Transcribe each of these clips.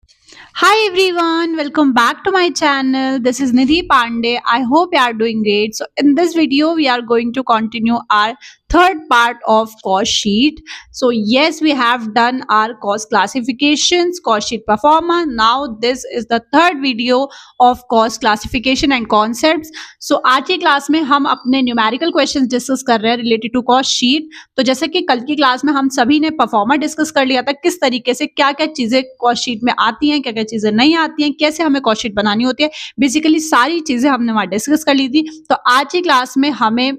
Hi everyone, welcome back to my channel. This is Nidhi Pandey. I hope you are doing great. So in this video, we are going to continue our third part of cost sheet. So yes, we have done our cost classifications, cost sheet performer. Now this is the third video of cost classification and concepts. So आज की class में हम अपने numerical questions discuss कर रहे हैं related to cost sheet. तो जैसे कि कल की क्लास में हम सभी ने परफॉर्मर डिस्कस कर लिया था, किस तरीके से क्या क्या चीजें कॉस्ट शीट में आती हैं, क्या क्या चीजें नहीं आती हैं, कैसे हमें कॉस्ट शीट बनानी होती है, बेसिकली सारी चीजें हमने वहां डिस्कस कर ली थी। तो आज की क्लास में हमें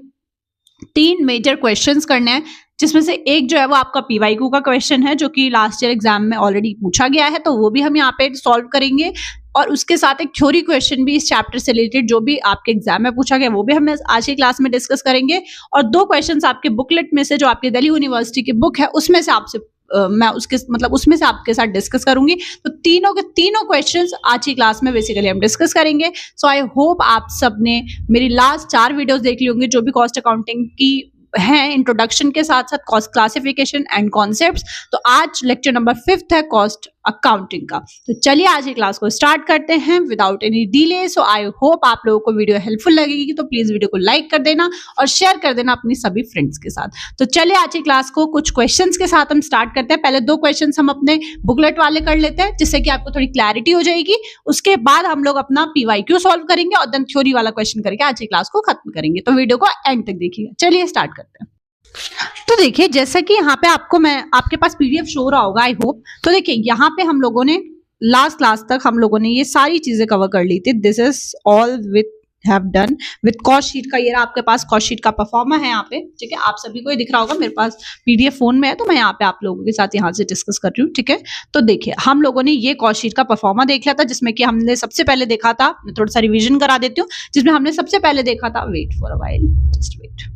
3 मेजर क्वेश्चंस करने हैं, जिसमें से एक जो है वो आपका पीवाईक्यू का क्वेश्चन है, जो कि लास्ट ईयर एग्जाम में ऑलरेडी पूछा गया है, तो वो भी हम यहाँ पे सॉल्व करेंगे। और उसके साथ एक थ्योरी क्वेश्चन भी इस चैप्टर से रिलेटेड जो भी आपके एग्जाम में पूछा गया, वो भी हम आज की क्लास में डिस्कस करेंगे। और 2 क्वेश्चंस आपके बुकलेट में से, जो आपके दिल्ली यूनिवर्सिटी की बुक है, उसमें से आपसे मैं उसके उसमें से आपके साथ डिस्कस करूंगी। तो तीनों के तीनों क्वेश्चंस आज की क्लास में बेसिकली हम डिस्कस करेंगे। सो आई होप आप सबने मेरी लास्ट 4 वीडियोस देख ली होंगी, जो भी कॉस्ट अकाउंटिंग की हैं, इंट्रोडक्शन के साथ साथ कॉस्ट क्लासिफिकेशन एंड कॉन्सेप्ट्स। तो आज लेक्चर नंबर 5 है कॉस्ट अकाउंटिंग का। तो चलिए आज की क्लास को स्टार्ट करते हैं विदाउट एनी डिले। सो आई होप आप लोगों को वीडियो हेल्पफुल लगेगी, तो प्लीज वीडियो को लाइक कर देना और शेयर कर देना अपनी सभी फ्रेंड्स के साथ। तो चलिए आज की क्लास को कुछ क्वेश्चंस के साथ हम स्टार्ट करते हैं। पहले 2 क्वेश्चंस हम अपने बुकलेट वाले कर लेते हैं, जिससे कि आपको थोड़ी क्लैरिटी हो जाएगी। उसके बाद हम लोग अपना पीवाईक्यू सॉल्व करेंगे और देन थ्योरी वाला क्वेश्चन करके आज की क्लास को खत्म करेंगे। तो वीडियो को एंड तक देखिएगा। चलिए स्टार्ट करते हैं। तो देखिए, जैसा कि यहाँ पे आपके पास पीडीएफ शो रहा होगा, आई होप। तो देखिए, यहाँ पे हम लोगों ने लास्ट क्लास तक हम लोगों ने ये सारी चीजें कवर कर ली थी। This is all with have done with cost sheet का। ये आपके पास कॉस्ट शीट का परफॉर्मर है यहाँ पे, ठीक है। आप सभी को ये दिख रहा होगा, मेरे पास पीडीएफ फोन में है, तो मैं यहाँ पे आप लोगों के साथ यहाँ से डिस्कस कर रही हूँ, ठीक है। तो देखिए, हम लोगों ने ये कॉस्ट शीट का परफॉर्मर देख लिया था, जिसमें कि हमने सबसे पहले देखा था, मैं थोड़ा सा रिविजन करा देती हूँ, जिसमें हमने सबसे पहले देखा था, wait for a while, just wait,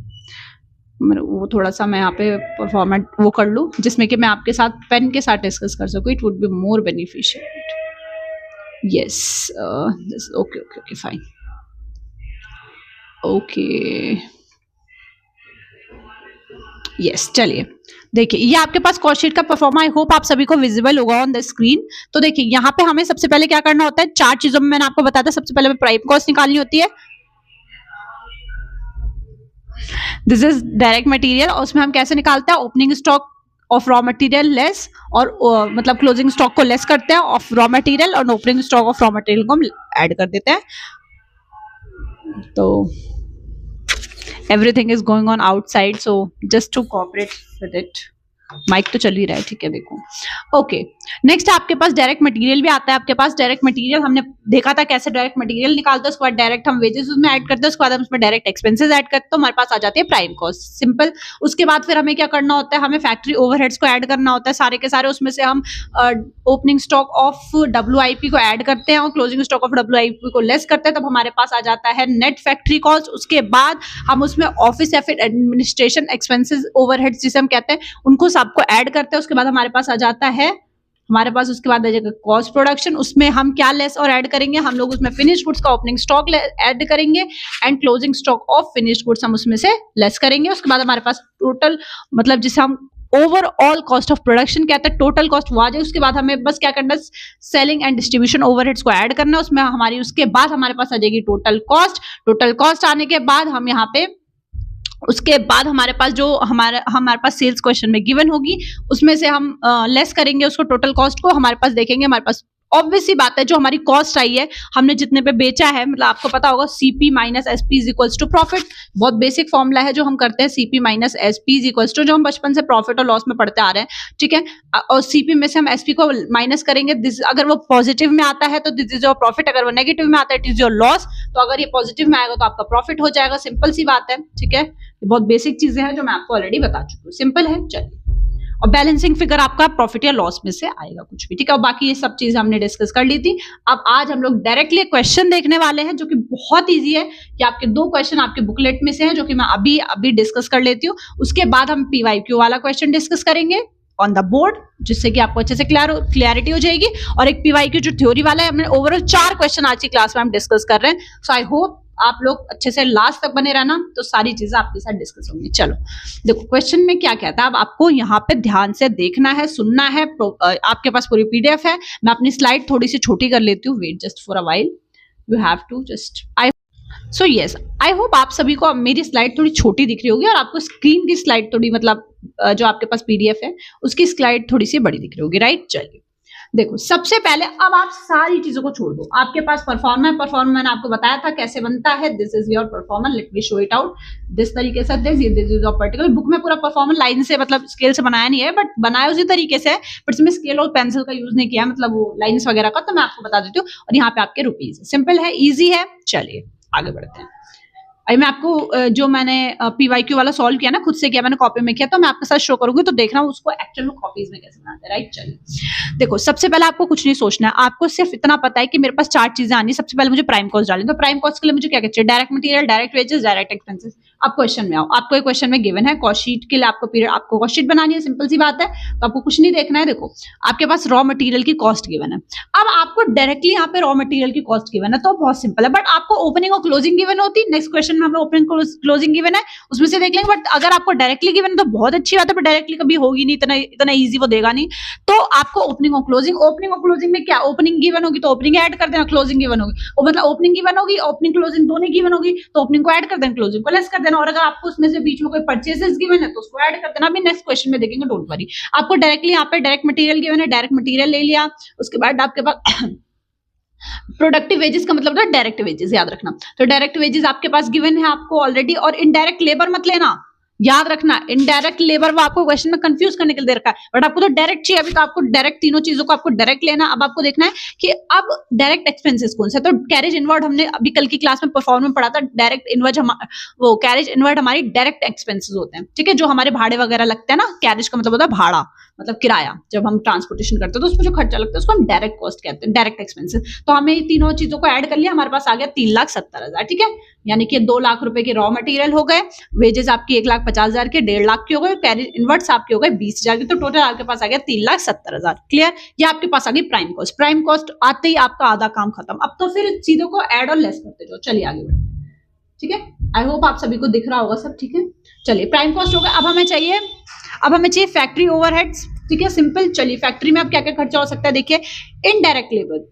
वो थोड़ा सा मैं यहाँ पे फॉर्मेट वो कर लूँ, जिसमें कि मैं आपके साथ पेन के साथ डिस्कस कर सकूँ। It would be more beneficial. Yes, okay okay okay fine, okay yes. चलिए देखिए, ये आपके पास कॉस्ट शीट का परफॉर्मा, आई होप आप सभी को विजिबल होगा ऑन द स्क्रीन। तो देखिए, यहाँ पे हमें सबसे पहले क्या करना होता है, 4 चीजों में मैंने आपको बताया था। सबसे पहले प्राइम कॉस्ट निकालनी होती है, दिस इज डायरेक्ट मटेरियल। और उसमें हम कैसे निकालते हैं, opening stock of raw material less, और मतलब क्लोजिंग स्टॉक को लेस करते हैं ऑफ रॉ मटेरियल, और opening stock of raw material को हम ऐड कर देते हैं। तो everything is going on outside, so just to cooperate with it. Mike तो चल ही रहा है, ठीक है। देखो, ओके। नेक्स्ट आपके पास डायरेक्ट मटेरियल भी आता है। आपके पास डायरेक्ट मटेरियल हमने देखा था कैसे डायरेक्ट मटेरियल निकालते हैं। उसके बाद डायरेक्ट हम वेजेस उसमें ऐड करते हैं, उसके बाद हम उसमें डायरेक्ट एक्सपेंसेस ऐड करते हैं, तो हमारे पास आ जाती है प्राइम कॉस्ट, सिंपल। उसके बाद फिर हमें क्या करना होता है, हमें फैक्ट्री ओवरहेड्स को ऐड करना होता है सारे के सारे। उसमें से हम ओपनिंग स्टॉक ऑफ WIP को ऐड करते हैं और क्लोजिंग स्टॉक ऑफ WIP को लेस करते हैं, तब हमारे पास आ जाता है नेट फैक्ट्री कॉस्ट। उसके बाद हम उसमें ऑफिस या फिर एडमिनिस्ट्रेशन एक्सपेंसेस ओवरहेड्स जिसे हम कहते हैं, उनको सबको ऐड करते हैं। उसके बाद हमारे पास आ जाता है, हमारे पास उसके बाद आ जाएगा कॉस्ट प्रोडक्शन। उसमें हम क्या लेस और ऐड करेंगे, हम लोग उसमें फिनिश्ड गुड्स का ओपनिंग स्टॉक ऐड करेंगे and closing stock of finished goods हम उसमें से लेस करेंगे। उसके बाद हमारे पास टोटल, मतलब जिसे हम ओवरऑल कॉस्ट ऑफ प्रोडक्शन कहते हैं, टोटल कॉस्ट वो आ जाए। उसके बाद हमें बस क्या करना है, सेलिंग एंड डिस्ट्रीब्यूशन ओवरहेड्स को ऐड करना है उसमें हमारी। उसके बाद हमारे पास आ जाएगी टोटल कॉस्ट। टोटल कॉस्ट आने के बाद हम यहाँ पे, उसके बाद हमारे पास जो हमारे पास सेल्स क्वेश्चन में गिवन होगी, उसमें से हम लेस करेंगे उसको, टोटल कॉस्ट को। हमारे पास देखेंगे, हमारे पास ऑब्वियस सी बात है, जो हमारी कॉस्ट आई है, हमने जितने पे बेचा है, मतलब आपको पता होगा CP minus SP is equals to profit. बहुत बेसिक फॉर्मूला है जो हम करते हैं, CP minus SP is equals to, जो हम बचपन से प्रॉफिट और लॉस में पढ़ते आ रहे हैं, ठीक है। और CP में से हम SP को माइनस करेंगे। अगर वो पॉजिटिव में आता है तो दिस इज योर प्रॉफिट, अगर वो नेगेटिव में आता है इट इज योर लॉस। तो अगर ये पॉजिटिव में आएगा तो आपका प्रॉफिट हो जाएगा, सिंपल सी बात है, ठीक है। बहुत बेसिक चीजें हैं जो मैं आपको ऑलरेडी बता चुकी हूँ, सिंपल है। चलिए, और बैलेंसिंग फिगर आपका प्रॉफिट या लॉस में से आएगा, कुछ भी, ठीक है। और बाकी ये सब चीजें हमने डिस्कस कर ली थी। अब आज हम लोग डायरेक्टली क्वेश्चन देखने वाले हैं, जो कि बहुत इजी है। कि आपके 2 क्वेश्चन आपके बुकलेट में से हैं, जो कि मैं अभी डिस्कस कर लेती हूँ। उसके बाद हम PYQ वाला क्वेश्चन डिस्कस करेंगे ऑन द बोर्ड, जिससे कि आपको अच्छे से क्लियरिटी हो जाएगी। और एक PYQ जो थ्योरी वाला है, हमने ओवरऑल 4 क्वेश्चन आज की क्लास में हम डिस्कस कर रहे हैं। सो आई होप आप लोग अच्छे से लास्ट तक बने रहना, तो सारी चीजें आपके साथ डिस्कस होंगी। चलो देखो क्वेश्चन में क्या कहता है, अब आपको यहाँ पे ध्यान से देखना है, सुनना है। आपके पास पूरी पीडीएफ है, मैं अपनी स्लाइड थोड़ी सी छोटी कर लेती हूँ, wait just for a while, you have to just so yes I hope आप सभी को मेरी स्लाइड थोड़ी छोटी दिख रही होगी और आपको स्क्रीन की स्लाइड थोड़ी मतलब जो आपके पास पीडीएफ है उसकी स्लाइड थोड़ी सी बड़ी दिख रही होगी, राइट। चलिए देखो सबसे पहले अब आप सारी चीजों को छोड़ दो, आपके पास परफॉर्मर है, परफॉर्मर मैंने आपको बताया था कैसे बनता है। This is your performer, let me show it out this तरीके से। This is your particular, book में पूरा परफॉर्मर लाइन से मतलब स्केल से बनाया नहीं है, बट बनाया उसी तरीके से, बट इसमें स्केल और पेंसिल का यूज नहीं किया, मतलब वो लाइन्स वगैरह का, तो मैं आपको बता देती हूँ। और यहाँ पे आपके रुपीज, सिंपल है, ईजी है। चलिए आगे बढ़ते हैं। अभी मैं आपको जो मैंने पीवाईक्यू वाला सॉल्व किया ना, खुद से किया, मैंने कॉपी में किया, तो मैं आपके साथ शो करूंगी, तो देखना उसको एक्चुअल में कॉपीज में कैसे बनाते हैं, राइट। चलिए देखो सबसे पहले आपको कुछ नहीं सोचना है, आपको सिर्फ इतना पता है कि मेरे पास 4 चीजें आनी है। सबसे पहले मुझे प्राइम कॉस्ट डालनी है, तो प्राइम कॉस्ट के लिए मुझे क्या चाहिए, direct material, direct wages, direct expenses. अब क्वेश्चन में आओ, आपको एक क्वेश्चन में गिवन है कॉस्ट शीट के लिए, आपको पीरियड, आपको कॉस्ट शीट बनानी है, सिंपल सी बात है, तो आपको कुछ नहीं देखना है। देखो आपके पास रॉ मटेरियल की कॉस्ट गिवन है, अब आपको डायरेक्टली यहाँ पे रॉ मटेरियल की कॉस्ट गिवन है, तो बहुत सिंपल है, बट आपको ओपनिंग और क्लोजिंग गिवन होती है। नेक्स्ट क्वेश्चन में हमें ओपनिंग क्लोजिंग गिवन है, उसमें से देख लेंगे, बट अगर आपको डायरेक्टली गिवन है तो बहुत अच्छी बात है, बट डायरेक्टली कभी होगी नहीं, इतना इजी वो देगा नहीं, तो आपको ओपनिंग और क्लोजिंग में क्या, ओपनिंग गिवन होगी तो ओपनिंग ऐड कर देना, क्लोजिंग गिवन होगी मतलब ओपनिंग गिवन होगी, ओपनिंग क्लोजिंग दोनों गिवन होगी, तो ओपनिंग को ऐड कर देना, क्लोजिंग को लेस कर देना, और अगर आपको उसमें से बीच में कोई परचेसेस गिवन है तो उसको ऐड कर देना। अभी नेक्स्ट क्वेश्चन में देखेंगे, डोंट वरी। आपको डायरेक्टली यहाँ पे डायरेक्ट मटेरियल गिवन है, डायरेक्ट मटेरियल ले लिया, उसके बाद आपके पास प्रोडक्टिव वेजेस का मतलब डायरेक्ट वेजेस, याद रखना, तो डायरेक्ट वेजेस आपके पास गिवन है आपको ऑलरेडी, और इनडायरेक्ट लेबर मत लेना, याद रखना, इनडायरेक्ट लेबर वो आपको क्वेश्चन में कंफ्यूज करने के लिए दे रखा है, बट आपको तो डायरेक्ट चाहिए, अभी तो आपको डायरेक्ट तीनों चीजों को आपको डायरेक्ट लेना। अब आपको देखना है कि अब डायरेक्ट एक्सपेंसेस कौन सा, तो कैरेज इनवर्ड हमने अभी कल की क्लास में परफॉर्म में पढ़ा था, डायरेक्ट इनवर्ड वो कैरेज इनवर्ड हमारी डायरेक्ट एक्सपेंसेस होते हैं, ठीक है, जो हमारे भाड़े वगैरह लगते हैं ना, कैरेज का मतलब होता है भाड़ा, मतलब किराया, जब हम ट्रांसपोर्टेशन करते हैं तो उसमें जो खर्चा लगता है उसको हम डायरेक्ट कॉस्ट कहते हैं, डायरेक्ट एक्सपेंसेस। तो हमें तीनों चीजों को ऐड कर लिया, हमारे पास आ गया 3,70,000, ठीक है, यानी कि 2 लाख रुपए के रॉ मटेरियल हो गए, वेजेस आपकी 1,50,000 के, 1.5 लाख के हो गए, कैरेज इनवर्ड्स आपके हो गए 20,000 के, तो टोटल आपके पास आ गया 3,70,000। क्लियर, ये आपके पास आ गई प्राइम कॉस्ट। प्राइम कॉस्ट आते ही आपका आधा काम खत्म, अब तो फिर चीजों को ऐड और लेस करते जाओ। चलिए आगे बढ़ते हैं, ठीक है, आई होप आप सभी को दिख रहा होगा सब, ठीक है। चलिए प्राइम कॉस्ट हो गया, अब हमें चाहिए फैक्ट्री ओवरहेड्स, ठीक है, सिंपल। चलिए फैक्ट्री में अब क्या क्या खर्चा हो सकता है, देखिए इनडायरेक्ट लेबर,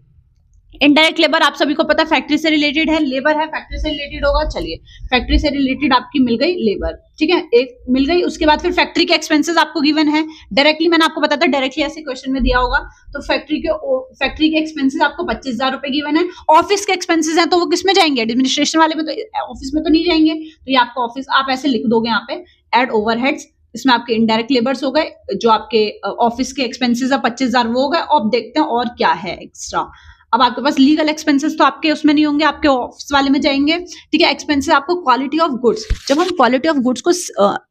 इनडायरेक्ट लेबर आप सभी को पता है फैक्ट्री से रिलेटेड है, लेबर है फैक्ट्री से रिलेटेड होगा। चलिए फैक्ट्री से रिलेटेड आपकी मिल गई लेबर, ठीक है, एक मिल गई, उसके बाद फिर फैक्ट्री के एक्सपेंसेस आपको गिवन है डायरेक्टली, मैंने आपको बताया था डायरेक्टली ऐसे क्वेश्चन में दिया होगा, तो फैक्ट्री के एक्सपेंसेस आपको 25,000 रुपए गिवन है। ऑफिस के एक्सपेंसेस हैं तो वो किस में जाएंगे, एडमिनिस्ट्रेशन वाले में, तो ऑफिस में तो नहीं जाएंगे, तो ये आपका ऑफिस, आप ऐसे लिख दोगे यहाँ पे एड ओवरहेड्स, इसमें आपके इनडायरेक्ट लेबर्स हो गए, जो आपके ऑफिस के एक्सपेंसेस है 25,000 वो हो गए। अब देखते हैं और क्या है एक्स्ट्रा। अब आपके पास लीगल एक्सपेंसेस तो आपके उसमें नहीं होंगे, आपके ऑफिस वाले में जाएंगे, ठीक है। एक्सपेंसेस आपको क्वालिटी ऑफ गुड्स, जब हम क्वालिटी ऑफ गुड्स को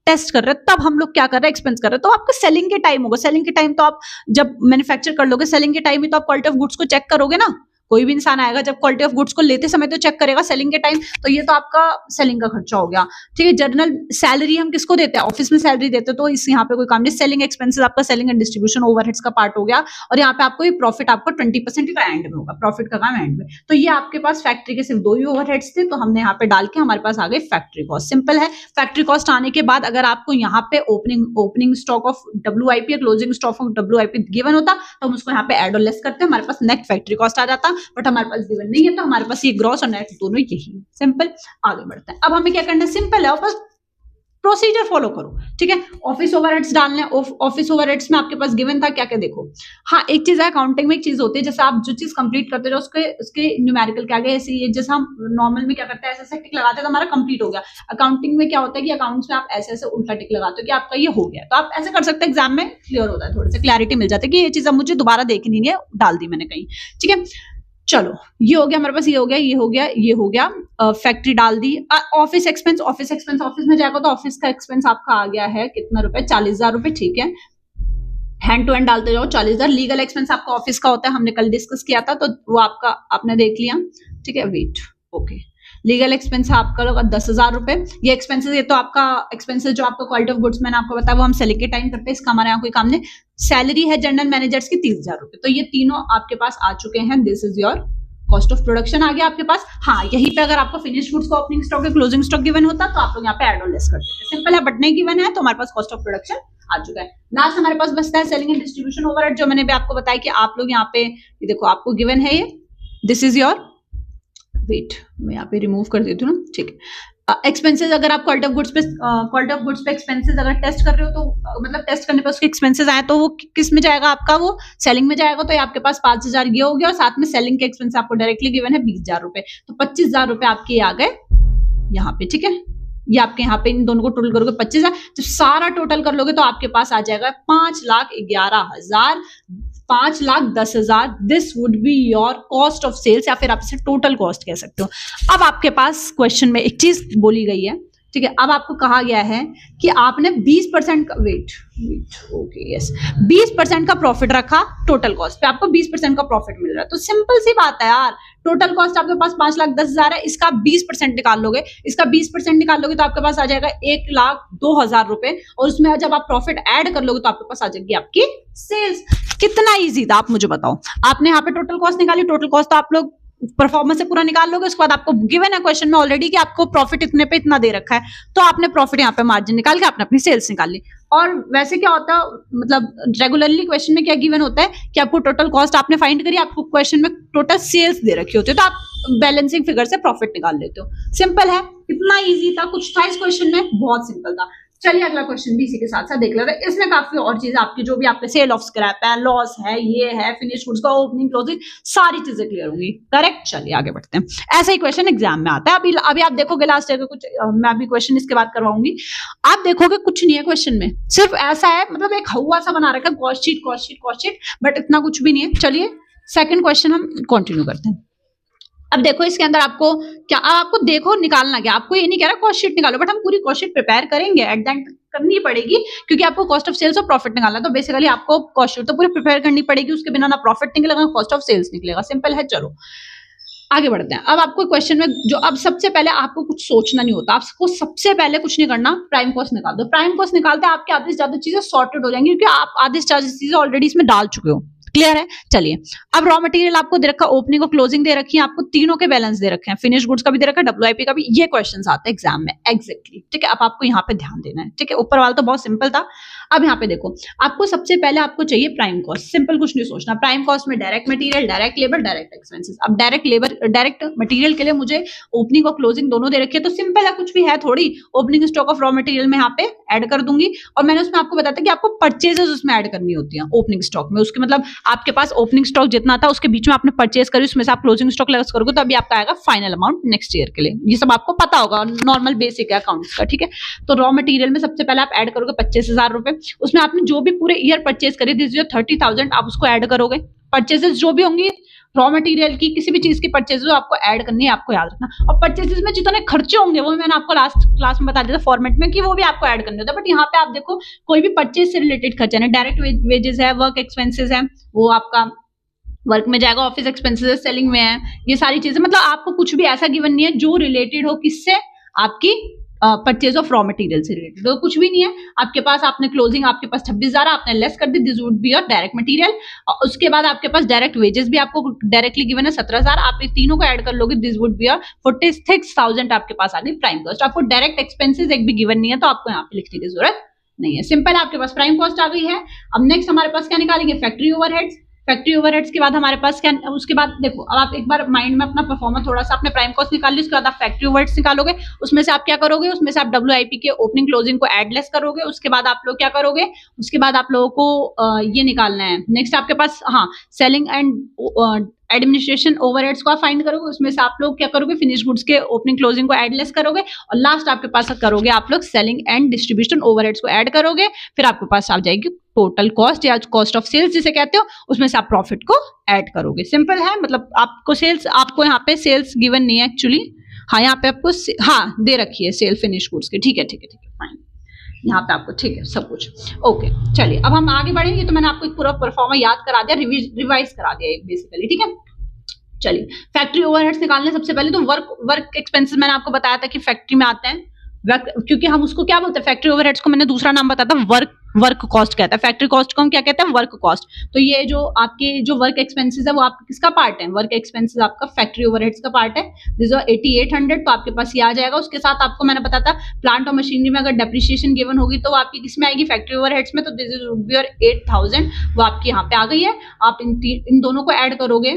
टेस्ट कर रहे हैं तब हम लोग क्या कर रहे हैं, एक्सपेंस कर रहे हैं, तो आपका सेलिंग के टाइम होगा, सेलिंग के टाइम तो आप जब मैन्युफैक्चर कर लोगे, सेलिंग के टाइम में तो आप क्वालिटी ऑफ गुड्स को चेक करोगे ना, कोई भी इंसान आएगा जब क्वालिटी ऑफ गुड्स को लेते समय तो चेक करेगा सेलिंग के टाइम, तो ये तो आपका सेलिंग का खर्चा हो गया, ठीक है। जनरल सैलरी हम किसको देते हैं, ऑफिस में सैलरी देते हैं, तो इस यहाँ पे कोई काम नहीं। सेलिंग एक्सपेंसेस आपका सेलिंग एंड डिस्ट्रीब्यूशन ओवरहेड्स का पार्ट हो गया, और यहाँ पे आपको ये प्रॉफिट आपको 20% का एंड में होगा, प्रॉफिट का काम एंड में। तो ये आपके पास फैक्ट्री के सिर्फ 2 ही ओवरहेड्स थे, तो हमने यहाँ पे डाल के हमारे पास आ गए फैक्ट्री कॉस्ट। सिंपल है, फैक्ट्री कॉस्ट आने के बाद अगर आपको यहाँ पे ओपनिंग स्टॉक ऑफ WIP या closing stock of WIP given होता तो हम उसको यहाँ पे एड और लेस करते, हमारे पास नेट फैक्ट्री कॉस्ट आ जाता, बट हमारे पास नहीं है, तो हमारे पास ये ग्रॉस और नेट दोनों यही है। सिंपल, आगे बढ़ते हैं। अब हमें क्या करना है, सिंपल है, बस प्रोसीजर फॉलो करो, ठीक है। ऑफिस ओवरहेड्स डालने, ऑफिस ओवरहेड्स में आपके पास गिवन था क्या क्या, देखो हाँ, एक चीज है अकाउंटिंग में, एक चीज होती है, जैसे आप जो चीज कंप्लीट करते हो उसके न्यूमेरिकल क्या गए, ऐसे ये जैसे हम नॉर्मल में क्या करते हैं, ऐसे टिक लगाते हैं तो हमारा कंप्लीट हो गया। अकाउंटिंग में क्या होता है कि अकाउंट्स में आप ऐसे ऐसे उल्टा टिक लगाते हो कि आपका ये हो गया, तो आप ऐसे कर सकते हैं, एग्जाम में क्लियर होता है, थोड़ी सी क्लैरिटी मिल जाती है कि ये चीज अब मुझे दोबारा देखनी नहीं है, डाल दी मैंने कहीं, ठीक है। चलो ये हो गया हमारे पास, ये हो गया, ये हो गया, ये हो गया, फैक्ट्री डाल दी। ऑफिस एक्सपेंस ऑफिस में जाएगा तो ऑफिस का एक्सपेंस आपका आ गया है कितना रुपए, 40,000 रुपए, ठीक है। हैंड टू हैंड डालते जाओ 40,000। लीगल एक्सपेंस आपका ऑफिस का होता है, हमने कल डिस्कस किया था, तो वो आपका आपने देख लिया, ठीक है। वेट, ओके, लीगल एक्सपेंस आपका होगा 10,000 रुपए। ये एक्सपेंसेस, ये तो आपका एक्सपेंसेस जो आपका क्वालिटी ऑफ गुड्स मैंने आपको बताया वो हम सेलिंग के टाइम करते हैं, इसका हमारे यहाँ कोई काम नहीं। सैलरी है जनरल मैनेजर्स की 30,000 रुपए, तो ये तीनों आपके पास आ चुके हैं। This is your cost of production आ गया आपके पास। हाँ, यहीं पे अगर आपको फिनिश गुड्स का ओपनिंग स्टॉक या क्लोजिंग स्टॉक गिवन होता तो आप लोग यहाँ पे ऐड और लेस कर देते। सिंपल है, बट नहीं गिवन है तो हमारे पास कॉस्ट ऑफ प्रोडक्शन आ चुका है। लास्ट हमारे पास बचता है सेलिंग एंड डिस्ट्रीब्यूशन ओवरहेड, जो मैंने भी आपको बताया कि आप लोग यहाँ पे देखो आपको गिवन है ये, दिस इज योर, वेट मैं यहाँ पे रिमूव कर देती हूँ ना, ठीक है। एक्सपेंसेस अगर आप क्वालिटी ऑफ गुड्स पे एक्सपेंसेस अगर टेस्ट कर रहे हो तो मतलब टेस्ट करने पे उसके एक्सपेंसेस आए तो वो किस में जाएगा आपका, वो सेलिंग में जाएगा। तो ये आपके पास 5,000 ये हो गया और साथ में सेलिंग के एक्सपेंस आपको डायरेक्टली गिवन है 20,000 रुपए, तो 25,000 रुपए आपके आ गए यहाँ पे, ठीक है। ये आपके यहाँ पे इन दोनों को टोटल करोगे 25,000, जब सारा टोटल कर लोगे तो आपके पास आ जाएगा 5,11,000, 5,10,000। This would be your cost of sales, या फिर आप इसे टोटल कॉस्ट कह सकते हो। अब आपके पास क्वेश्चन में एक चीज बोली गई है, ठीक है। अब आपको कहा गया है कि आपने 20% का ओके यस 20% का प्रॉफिट रखा टोटल कॉस्ट पे, आपको 20% का प्रॉफिट मिल रहा है। तो सिंपल सी बात है यार, टोटल कॉस्ट आपके पास 5,10,000 है, इसका 20% निकाल लोगे, इसका 20% निकाल लोगे तो आपके पास आ जाएगा 1,02,000 रुपए, और उसमें जब आप प्रॉफिट ऐड कर लोगे तो आपके पास आ जाएगी आपकी सेल्स। कितना इजी था, आप मुझे बताओ। आपने यहाँ पे टोटल कॉस्ट निकाली, टोटल कॉस्ट तो आप लोग परफॉर्मेंस से पूरा निकाल लोगे, उसके बाद आपको गिवन है क्वेश्चन में ऑलरेडी कि आपको प्रॉफिट इतने पे इतना दे रखा है, तो आपने प्रॉफिट यहाँ पे मार्जिन निकाल के आपने अपनी सेल्स निकाल ली। और वैसे क्या होता है, मतलब रेगुलरली क्वेश्चन में क्या गिवन होता है कि आपको टोटल कॉस्ट आपने फाइंड करी, आपको क्वेश्चन में टोटल सेल्स दे रखी होती है, तो आप बैलेंसिंग फिगर से प्रॉफिट निकाल लेते हो। सिंपल है, इतना ईजी था, कुछ था इस क्वेश्चन में, बहुत सिंपल था। चलिए अगला क्वेश्चन भी इसी के साथ साथ देख लेते हैं। इसमें काफी और चीजें आपकी जो भी आपके सेल ऑफ स्क्रैप है, लॉस है, ये है, फिनिश गुड्स का ओपनिंग क्लोजिंग, सारी चीजें क्लियर होंगी। करेक्ट, चलिए आगे बढ़ते हैं। ऐसा ही क्वेश्चन एग्जाम में आता है। अभी आप देखोगे लास्ट ईयर का कुछ, मैं अभी क्वेश्चन इसके बाद करवाऊंगी, आप देखोगे कुछ नहीं है क्वेश्चन में, सिर्फ ऐसा है, मतलब एक हवा सा बना रखा है, कॉस्ट शीट, बट इतना कुछ भी नहीं है। चलिए सेकंड क्वेश्चन हम कंटिन्यू करते हैं। अब देखो इसके अंदर आपको क्या, आपको देखो निकालना क्या, आपको ये नहीं कह रहा कॉस्ट शीट निकालो, बट हम पूरी कॉस्ट शीट प्रिपेयर करेंगे, एट द एंड करनी पड़ेगी, क्योंकि आपको कॉस्ट ऑफ सेल्स और प्रॉफिट निकालना है। तो बेसिकली आपको कॉस्ट शीट तो पूरी प्रिपेयर करनी पड़ेगी, उसके बिना ना प्रॉफिट निकलेगा, कॉस्ट ऑफ सेल्स निकलेगा। सिंपल है, चलो आगे बढ़ते हैं। अब आपको क्वेश्चन में जो, अब सबसे पहले आपको कुछ सोचना नहीं होता, आपको सबसे पहले कुछ नहीं करना, प्राइम कॉस्ट निकाल दो। प्राइम कॉस्ट निकालते हैं आपके आधे से ज्यादा चीजें सॉर्टेड हो जाएंगी, क्योंकि आप आधे से ज्यादा चीजें ऑलरेडी इसमें डाल चुके हो। क्लियर है, चलिए अब रॉ मटेरियल आपको दे रखा, ओपनिंग और क्लोजिंग दे रखी है, आपको तीनों के बैलेंस दे रखे हैं, फिनिश गुड्स का भी दे रखा है, WIP का भी। ये क्वेश्चंस आते हैं एग्जाम में एग्जैक्टली, ठीक है। अब आपको यहाँ पे ध्यान देना है, ठीक है। ऊपर वाला तो बहुत सिंपल था, अब यहाँ पे देखो, आपको सबसे पहले आपको चाहिए प्राइम कॉस्ट। सिंपल कुछ नहीं सोचना, प्राइम कॉस्ट में direct material, direct labour, direct expenses. अब डायरेक्ट मटेरियल के लिए मुझे ओपनिंग और क्लोजिंग दोनों दे रखी है, तो सिंपल है, कुछ भी है थोड़ी, opening stock of raw material में यहाँ पे ऐड कर दूंगी। और मैंने उसमें आपको बताया था कि आपको परचेजेस उसमें ऐड करनी होती है ओपनिंग स्टॉक में, उसके मतलब आपके पास ओपनिंग स्टॉक जितना था उसके बीच में आपने परचेज करी, उसमें से आप क्लोजिंग स्टॉक लेस करोगे तो अभी आपका आएगा फाइनल अमाउंट नेक्स्ट ईयर के लिए। ये सब आपको पता होगा, नॉर्मल बेसिक है अकाउंट्स का, ठीक है। तो रॉ मटेरियल में सबसे पहले आप ऐड करोगे 25,000 रुपए, उसमें आपने जो भी पूरे ईयर परचेज करी, दिस इज 30,000, आप उसको ऐड करोगे। परचेजेस जो भी होंगी रॉ मटेरियल की, किसी भी चीज की परचेज आपको ऐड करनी है, आपको याद रखना। और परचेजेस में जितने खर्चे होंगे वो मैंने आपको लास्ट क्लास में बता दिया था फॉर्मेट में, कि वो भी आपको ऐड करने होता है। बट यहाँ पे आप देखो, कोई भी परचेज से रिलेटेड खर्चा है, डायरेक्ट वेजेस है, वर्क एक्सपेंसेस है, वो आपका वर्क में जाएगा, ऑफिस एक्सपेंसेस सेलिंग में है, ये सारी चीजें, मतलब आपको कुछ भी ऐसा गिवन नहीं है जो रिलेटेड हो किससे, आपकी परचेज ऑफ रॉ मटेरियल से रिलेटेड, तो कुछ भी नहीं है आपके पास। आपने क्लोजिंग आपके पास 26,000 आपने लेस कर दी, this would be your direct material. और उसके बाद आपके पास डायरेक्ट वेजेस भी आपको डायरेक्टली गिवन है 17,000, आप ये तीनों को ऐड कर लोगे, दिस वुड बी योर 46,000 आपके पास आ गई प्राइम कॉस्ट। आपको डायरेक्ट एक्सपेंसेस एक भी गिवन नहीं है, तो आपको यहाँ पे लिखने की जरूरत नहीं है। सिंपल है, आपके पास प्राइम कॉस्ट आ गई है। अब नेक्स्ट हमारे पास क्या निकालेंगे, फैक्ट्री ओवरहेड्स। फैक्ट्री ओवरहेड्स के बाद हमारे पास क्या, उसके बाद देखो, अब आप एक बार माइंड में अपना परफॉर्मेंस थोड़ा सा, अपने प्राइम कॉस्ट निकाल ली, उसके बाद आप फैक्ट्री ओवरहेड्स निकालोगे। उसमें से आप क्या करोगे, उसमें से आप WIP के ओपनिंग क्लोजिंग को एड लेस करोगे। उसके बाद आप लोग क्या करोगे, उसके बाद आप लोगों को ये निकालना है नेक्स्ट आपके पास, हाँ, सेलिंग एंड एडमिनिस्ट्रेशन ओवरहेड्स को आप फाइंड करोगे। उसमें से आप लोग क्या करोगे, फिनिश गुड्स के ओपनिंग क्लोजिंग को एड लेस करोगे। और लास्ट आपके पास करोगे आप लोग सेलिंग एंड डिस्ट्रीब्यूशन ओवरहेड्स को ऐड करोगे। फिर आपके पास आ जाएगी टोटल कॉस्ट या कॉस्ट ऑफ सेल्स जिसे कहते हो, उसमें से आप प्रॉफिट को ऐड करोगे। सिंपल है, मतलब आपको सेल्स, आपको यहाँ पे सेल्स गिवन नहीं है एक्चुअली, हाँ यहाँ पे आपको हाँ दे रखी है सेल फिनिश गुड्स की, ठीक है फाइन, यहाँ पे आपको ठीक है सब कुछ ओके। चलिए अब हम आगे बढ़ेंगे, तो मैंने आपको एक पूरा परफॉर्मा याद करा दिया, रिवाइज करा दिया बेसिकली, ठीक है। चलिए फैक्ट्री ओवरहेड्स निकालने सबसे पहले तो वर्क एक्सपेंसेस मैंने आपको बताया था कि फैक्ट्री में आते हैं, क्योंकि हम उसको क्या बोलते हैं, फैक्ट्री ओवरहेड्स को मैंने दूसरा नाम बताया था वर्क वर्क कॉस्ट कहता है। फैक्ट्री कॉस्ट को हम क्या कहते हैं? Work cost. तो ये जो आपके जो वर्क एक्सपेंसेस है वो आपका किसका पार्ट है? वर्क एक्सपेंसेस आपका फैक्ट्री ओवरहेड्स का पार्ट है। दिस इज 8800, तो आपके पास ये आ जाएगा। उसके साथ आपको मैंने बताया था प्लांट और मशीनरी में अगर डेप्रिसिएशन गिवन होगी तो आपकी किसमें आएगी? फैक्ट्री ओवरहेड्स में। तो this is would be your 8000, वो आपकी यहाँ पे आ गई है। आप इन दोनों को ऐड करोगे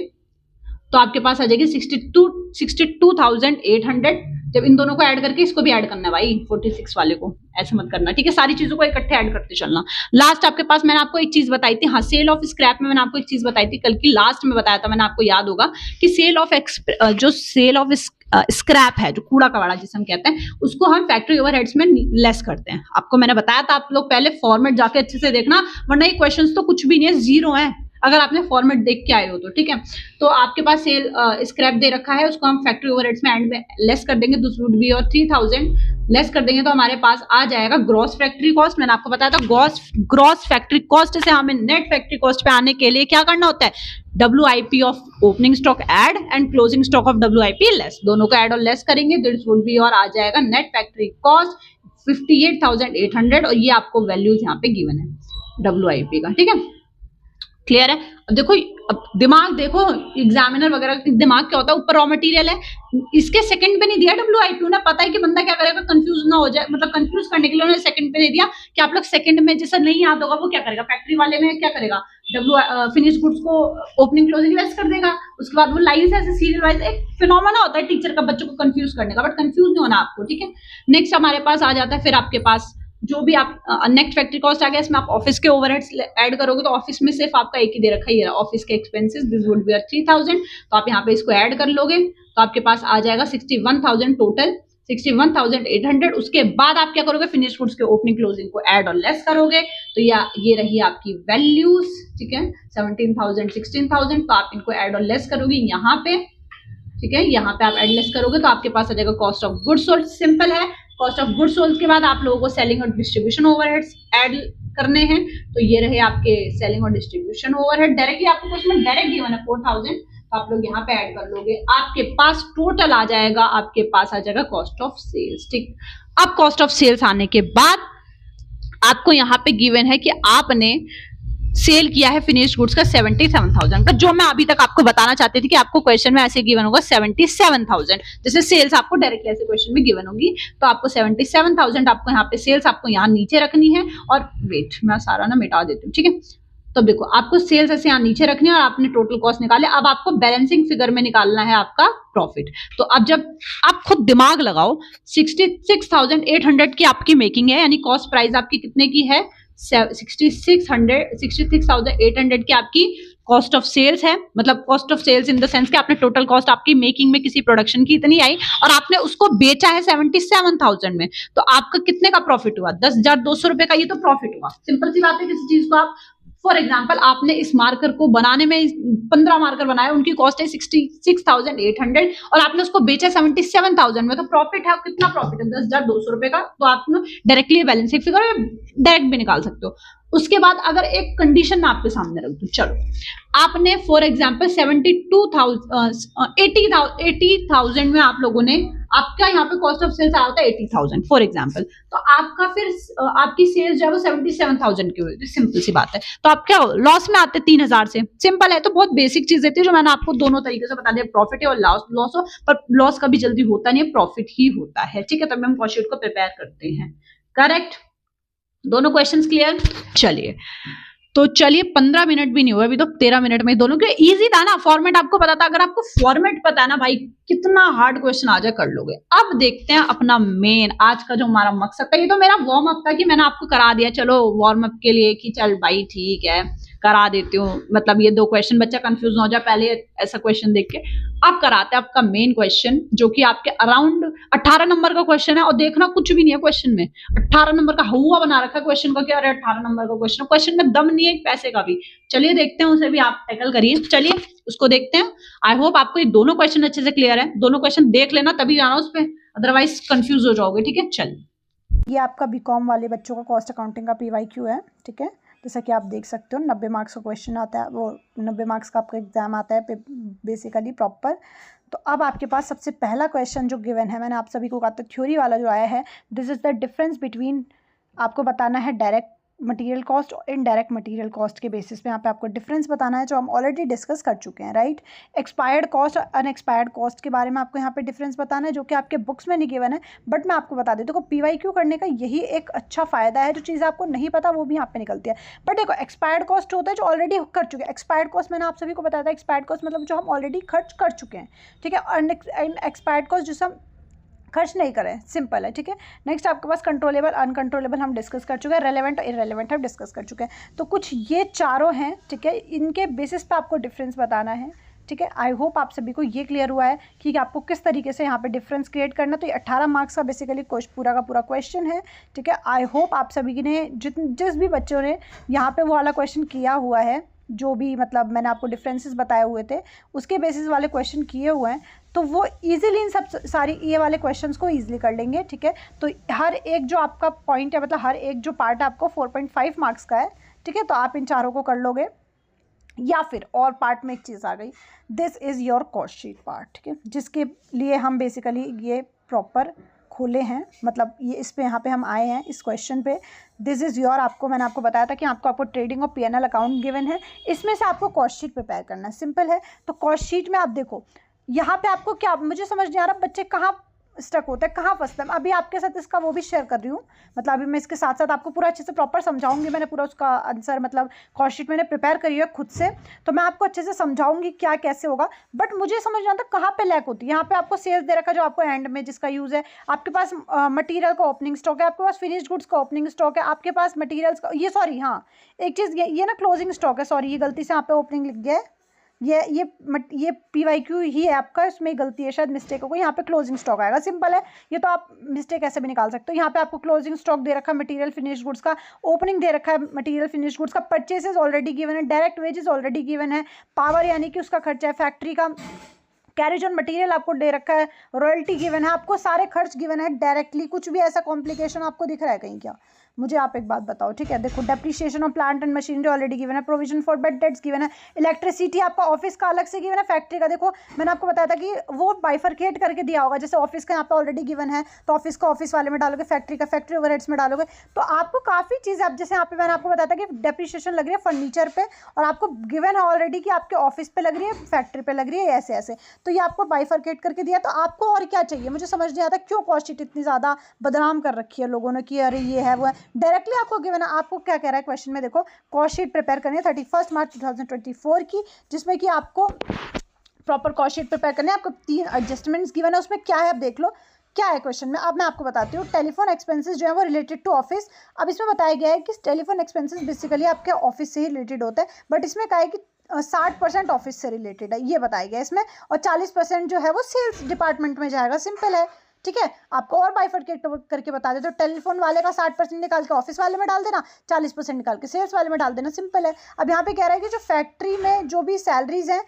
तो आपके पास आ जाएगी 62,800। जब इन दोनों को ऐड करके इसको भी ऐड करना है भाई, 46 वाले को, ऐसे मत करना, ठीक है? सारी चीजों को इकट्ठे ऐड करते चलना। लास्ट आपके पास मैंने आपको एक चीज बताई थी, हाँ, सेल ऑफ स्क्रैप में मैंने आपको एक चीज बताई थी, कल की लास्ट में बताया था मैंने, आपको याद होगा कि सेल ऑफ स्क्रैप है, जो कूड़ा कबाड़ा जिसे हम कहते हैं, उसको हम फैक्ट्री ओवरहेड्स में लेस करते हैं। आपको मैंने बताया था, आप लोग पहले फॉर्मेट जाके अच्छे से देखना, वरना ये क्वेश्चंस तो कुछ भी नहीं है, जीरो है अगर आपने फॉर्मेट देख के आए हो तो, ठीक है? तो आपके पास सेल स्क्रैप दे रखा है, उसको हम फैक्ट्री ओवरहेड्स में एंड में लेस कर देंगे, दिस वुड बी और 3000 लेस कर देंगे तो हमारे पास आ जाएगा ग्रॉस फैक्ट्री कॉस्ट। मैंने आपको बताया था ग्रॉस फैक्ट्री कॉस्ट से हमें नेट फैक्ट्री कॉस्ट पे आने के लिए क्या करना होता है? WIP of opening stock add and closing stock of WIP less, दोनों को ऐड और लेस करेंगे, दिस वुड बी और आ जाएगा नेट फैक्ट्री कॉस्ट 58,800, और ये आपको वैल्यूज यहाँ पे गिवन है WIP का, ठीक है? क्लियर है? अब देखो, अब दिमाग देखो, एग्जामिनर वगैरह का दिमाग क्या होता है, ऊपर रॉ मटेरियल है, इसके सेकंड पे नहीं दिया WIP, उन्हें पता है कि बंदा क्या करेगा, कंफ्यूज ना हो जाए, मतलब कंफ्यूज करने के लिए उन्होंने सेकंड पे दे दिया कि आप लोग सेकंड में जैसा नहीं याद होगा वो क्या करेगा, फैक्ट्री वाले में क्या करेगा, फिनिश गुड्स को ओपनिंग क्लोजिंग लेस कर देगा, उसके बाद वो लाइन से ऐसे सीरियल वाइज, एक फिनोमेना होता है टीचर का बच्चों को कंफ्यूज करने का, बट कंफ्यूज नहीं होना आपको, ठीक है? नेक्स्ट हमारे पास आ जाता है फिर आपके पास जो भी आप नेक्स्ट फैक्ट्री कॉस्ट आ गया, इसमें आप ऑफिस के ओवरहेड्स ऐड करोगे तो ऑफिस में सिर्फ आपका एक ही दे रखा है, ये ऑफिस के एक्सपेंसेस, दिस वुड बी 3000, तो आप यहाँ पे इसको ऐड कर लोगे तो आपके पास आ जाएगा 61,000 टोटल, 61,800। उसके बाद आप क्या करोगे? फिनिश गुड्स के ओपनिंग क्लोजिंग को ऐड और लेस करोगे तो ये रही आपकी वैल्यूज, ठीक है? 17,000 16,000, तो आप इनको ऐड और लेस करोगे यहाँ पे, ठीक है? यहाँ पे आप एडलेस करोगे तो आपके पास आ जाएगा cost of goods sold. Simple है, कॉस्ट ऑफ गुड्स सोल्ड के बाद आप लोगों को सेलिंग और डिस्ट्रीब्यूशन ओवरहेड्स ऐड करने हैं, तो ये रहे आपके सेलिंग और डिस्ट्रीब्यूशन ओवरहेड। डायरेक्टली आपको क्वेश्चन में डायरेक्ट गिवन है 4000, तो आप लोग यहाँ पे ऐड कर लोगे, आपके पास टोटल आ जाएगा, आपके पास आ जाएगा कॉस्ट ऑफ सेल्स, ठीक? अब कॉस्ट ऑफ सेल्स आने के बाद आपको यहाँ पे गिवन है कि आपने सेल किया है फिनिश गुड्स का 77,000 का, जो मैं अभी तक आपको बताना चाहती थी कि आपको क्वेश्चन में ऐसे गिवन होगा 77,000, जैसे सेल्स आपको डायरेक्टली ऐसे क्वेश्चन में गिवन होगी, तो आपको 77,000 आपको यहाँ पे सेल्स आपको यहाँ नीचे रखनी है, और वेट मैं सारा ना मिटा देती हूँ, ठीक है? तो देखो, आपको सेल्स ऐसे यहाँ नीचे रखनी है और आपने टोटल कॉस्ट निकाले, अब आपको बैलेंसिंग फिगर में निकालना है आपका प्रॉफिट। तो अब जब आप खुद दिमाग लगाओ, 66,800 की आपकी मेकिंग है, यानी कॉस्ट प्राइस आपकी कितने की है? 66,800 की आपकी कॉस्ट ऑफ सेल्स है, मतलब cost of sales in the sense कि आपने टोटल कॉस्ट आपकी मेकिंग में किसी प्रोडक्शन की इतनी आई और आपने उसको बेचा है 77,000 में, तो आपका कितने का प्रॉफिट हुआ? 10,200 रुपए का, ये तो प्रॉफिट हुआ। सिंपल सी बात है, किसी चीज को आप, फॉर एग्जाम्पल आपने इस मार्कर को बनाने में 15 मार्कर बनाए, उनकी कॉस्ट है 66,800 और आपने उसको बेचा 77,000 में, तो प्रॉफिट है, कितना प्रॉफिट है? 10,200 रुपए का। तो आप डायरेक्टली बैलेंसिंग फिगर डायरेक्ट भी निकाल सकते हो। उसके बाद अगर एक कंडीशन मैं आपके सामने रख दूं, चलो आपने फॉर एग्जाम्पल 80,000 में आप लोगों ने, आपका यहाँ पे कॉस्ट ऑफ सेल्स आया होता है 80,000 फॉर एग्जाम्पल, तो आपका फिर आपकी सेल्स जो है वो 77,000 की हुई थी, सिंपल सी बात है, तो आप क्या लॉस में आते 3,000 से, सिंपल है। तो बहुत बेसिक चीज देती है जो मैंने आपको दोनों तरीके से बता दिया, प्रॉफिट है और लॉस हो, पर लॉस कभी जल्दी होता नहीं है, प्रॉफिट ही होता है, ठीक है? तब हम कॉस्ट शीट को प्रिपेयर करते हैं, करेक्ट? दोनों क्वेश्चंस क्लियर? चलिए, तो चलिए 15 मिनट भी नहीं हुआ अभी, तो 13 मिनट में दोनों के इजी था ना, फॉर्मेट आपको पता था। अगर आपको फॉर्मेट पता है ना भाई, कितना हार्ड क्वेश्चन आ जाए कर लोगे। अब देखते हैं अपना मेन आज का जो हमारा मकसद था। ये तो मेरा वार्म अप था कि मैंने आपको करा दिया, चलो वार्म अप के लिए कि चल भाई ठीक है करा देती हूँ, मतलब ये 2 क्वेश्चन बच्चा कंफ्यूज ना हो जाए पहले ऐसा क्वेश्चन देख के। अब कराते हैं आपका मेन क्वेश्चन, जो कि आपके अराउंड 18 नंबर का क्वेश्चन है, और देखना कुछ भी नहीं है क्वेश्चन में, 18 नंबर का हुआ बना रखा है क्वेश्चन का, क्या अरे 18 नंबर का क्वेश्चन में दम नहीं है एक पैसे का भी। चलिए देखते हैं, उसे भी आप टैकल करिए, चलिए उसको देखते हैं। आई होप आपको ये दोनों क्वेश्चन अच्छे से क्लियर है, दोनों क्वेश्चन देख लेना तभी जाना उस पर, अदरवाइज कंफ्यूज हो जाओगे, ठीक है? चलिए, ये आपका बीकॉम वाले बच्चों का कॉस्ट अकाउंटिंग का PYQ है, ठीक है? जैसा कि आप देख सकते हो 90 मार्क्स का क्वेश्चन आता है, वो 90 मार्क्स का आपका एग्जाम आता है बेसिकली प्रॉपर। तो अब आपके पास सबसे पहला क्वेश्चन जो गिवन है, मैंने आप सभी को कहा था थ्योरी वाला जो आया है, this is the difference between, आपको बताना है डायरेक्ट मटेरियल कॉस्ट और इनडायरेक्ट मटेरियल कॉस्ट के बेसिस पे यहाँ पे आपको डिफरेंस बताना है, जो हम ऑलरेडी डिस्कस कर चुके हैं, राइट। एक्सपायर्ड कॉस्ट और अनएक्सपायर्ड कॉस्ट के बारे में आपको यहाँ पे डिफरेंस बताना है, जो कि आपके बुक्स में नहीं गिवन है, बट मैं आपको बता देती हूँ। देखो PYQ करने का यही एक अच्छा फ़ायदा है, जो चीज़ आपको नहीं पता वो भी यहाँ पे निकलती है। बट देखो एक्सपायर्ड कॉस्ट होता है जो ऑलरेडी कर चुके हैं। एक्सपायर्ड कॉस्ट मैंने आप सभी को बताया था, एक्सपायर्ड कॉस्ट मतलब जो हम ऑलरेडी खर्च कर चुके हैं, ठीक है। एक्सपायर्ड कॉस्ट जिसे हम खर्च नहीं करें, सिंपल है, ठीक है। नेक्स्ट आपके पास कंट्रोलेबल अनकंट्रोलेबल हम डिस्कस कर चुके हैं, रेलेवेंट और इरेलेवेंट हम डिस्कस कर चुके हैं। तो कुछ ये चारों हैं, ठीक है, इनके बेसिस पे आपको डिफरेंस बताना है, ठीक है। आई होप आप सभी को ये क्लियर हुआ है कि आपको किस तरीके से यहाँ पे डिफरेंस क्रिएट करना। तो ये 18 मार्क्स का बेसिकली पूरा का पूरा क्वेश्चन है, ठीक है। आई होप आप सभी ने जिस भी बच्चों ने यहाँ पे वो वाला क्वेश्चन किया हुआ है, जो भी मतलब मैंने आपको डिफरेंसेस बताए हुए थे उसके बेसिस वाले क्वेश्चन किए हुए हैं, तो वो इजीली इन सब सारी ये वाले क्वेश्चंस को इजीली कर लेंगे, ठीक है। तो हर एक जो आपका पॉइंट है, मतलब हर एक जो पार्ट है आपको 4.5 मार्क्स का है, ठीक है। तो आप इन चारों को कर लोगे। या फिर और पार्ट में एक चीज़ आ गई, this is your cost sheet part, ठीक है, जिसके लिए हम बेसिकली ये प्रॉपर खोले हैं, मतलब ये इस पे यहाँ पे हम आए हैं इस क्वेश्चन पे। दिस इज़ योर, आपको मैंने आपको बताया था कि आपको ट्रेडिंग और PNL अकाउंट गिवन है, इसमें से आपको कॉस्ट शीट प्रिपेयर करना है, सिंपल है। तो कॉस्ट शीट में आप देखो यहाँ पे आपको क्या, मुझे समझ नहीं आ रहा बच्चे कहाँ स्टक होता है, कहाँ फंसता है। अभी आपके साथ इसका वो भी शेयर कर रही हूँ, मतलब अभी मैं इसके साथ साथ आपको पूरा अच्छे से प्रॉपर समझाऊंगी। मैंने पूरा उसका आंसर मतलब कॉस्ट शीट मैंने प्रिपेयर करी है खुद से, तो मैं आपको अच्छे से समझाऊंगी क्या कैसे होगा। बट मुझे समझ नहीं आता कहाँ पे लैक होती है। यहाँ पे आपको सेल्स दे रखा है जो आपको एंड में जिसका यूज़ है, आपके पास मटीरियल का ओपनिंग स्टॉक है, आपके पास फिनिश्ड गुड्स का ओपनिंग स्टॉक है, आपके पास मटीरियल्स का ये सॉरी हाँ एक चीज़ ये ना क्लोजिंग स्टॉक है, सॉरी ये गलती से यहाँ पे ओपनिंग लिख गया है, ये PYQ ही है आपका, इसमें गलती है शायद, मिस्टेक हो गई। यहाँ पे क्लोजिंग स्टॉक आएगा, सिंपल है, ये तो आप मिस्टेक ऐसे भी निकाल सकते हो। यहाँ पे आपको क्लोजिंग स्टॉक दे रखा है, मटेरियल फिनिश्ड गुड्स का ओपनिंग दे रखा है, मटेरियल फिनिश्ड गुड्स का परचेसेस ऑलरेडी गिवन है, डायरेक्ट वेजेस ऑलरेडी गिवन है, पावर यानी कि उसका खर्चा है, फैक्ट्री का कैरेज ऑन मटेरियल आपको दे रखा है, रॉयल्टी गिवन है, आपको सारे खर्च गिवन है डायरेक्टली। कुछ भी ऐसा कॉम्प्लिकेशन आपको दिख रहा है कहीं क्या, मुझे आप एक बात बताओ, ठीक है। देखो depreciation of plant and machinery already given है, provision for bad debts given है, इलेक्ट्रिसिटी आपका ऑफिस का अलग से गिवन है, फैक्ट्री का देखो मैंने आपको बताया था कि वो बाइफरकेट करके दिया होगा, जैसे ऑफिस का यहाँ पे ऑलरेडी गिवन है तो ऑफिस का ऑफिस वाले में डालोगे, फैक्ट्री का फैक्ट्री ओवरहेड्स में डालोगे। तो आपको काफ़ी चीज़ें, आप जैसे यहाँ पे मैंने आपको बताया था कि डेप्रिसिएशन लग रही है फर्नीचर पे और आपको गिवन है ऑलरेडी कि आपके ऑफिस पे लग रही है, फैक्ट्री पे लग रही है, ऐसे ऐसे, तो ये आपको बाइफरकेट करके दिया। तो आपको और क्या चाहिए, मुझे समझ नहीं आता क्यों कॉस्ट शीट इतनी ज़्यादा बदनाम कर रखी है लोगों ने कि अरे ये है वो है। डायरेक्टली आपको गिवन है, आपको क्या कह रहा है क्वेश्चन में, देखो कॉस्ट शीट प्रिपेयर करनी है 31 मार्च 2024 की, जिसमें कि आपको प्रॉपर कॉस्ट शीट प्रिपेयर करनी है। आपको 3 एडजस्टमेंट्स गिवन है, उसमें क्या है आप देख लो क्या है क्वेश्चन में। अब मैं आपको बताती हूँ, टेलीफोन एक्सपेंसेस जो है वो रिलेटेड टू ऑफिस। अब इसमें बताया गया है कि टेलीफोन एक्सपेंसेस बेसिकली आपके ऑफिस से ही रिलेटेड होता है, बट इसमें क्या है कि 60% ऑफिस से रिलेटेड है, ये बताया गया इसमें, और 40% जो है वो सेल्स डिपार्टमेंट में जाएगा, सिंपल है, ठीक है। आपको और बाइफरकेट करके बता दे, तो टेलीफोन वाले का 60% निकाल के ऑफिस वाले में डाल देना, 40% निकाल के सेल्स वाले में डाल देना, सिंपल है। अब यहाँ पे कह रहा है कि जो फैक्ट्री में जो भी सैलरीज हैं,